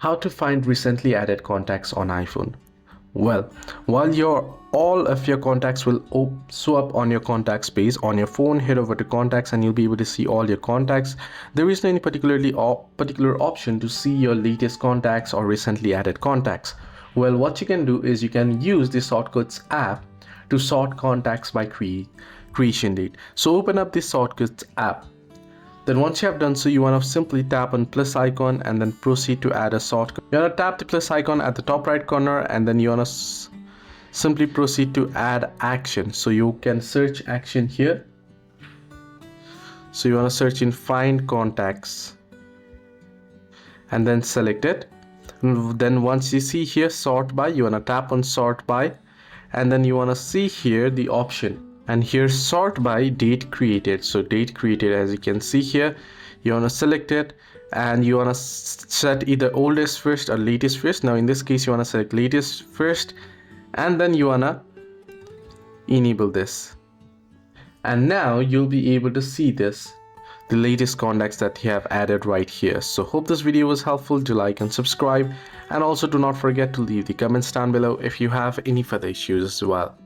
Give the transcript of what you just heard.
How to find recently added contacts on iPhone. Well, while all of your contacts will show up on your contacts page on your phone, head over to contacts and you'll be able to see all your contacts. There isn't any particular option to see your latest contacts or recently added contacts. Well, what you can do is you can use the shortcuts app to sort contacts by creation date. So open up the shortcuts app. Then once you have done so, you want to simply tap on plus icon and then proceed to add a shortcut. You want to tap the plus icon at the top right corner and then you want to simply proceed to add action. So you can search action here. So you want to search in find contacts and then select it. And then once you see here sort by, you want to tap on sort by and then you want to see here the option. And here sort by date created. So date created, as you can see here, you want to select it and you want to set either oldest first or latest first. Now in this case you want to select latest first and then you want to enable this, and now you'll be able to see the latest contacts that you have added right here. So hope this video was helpful. Do like and subscribe, and also do not forget to leave the comments down below if you have any further issues as well.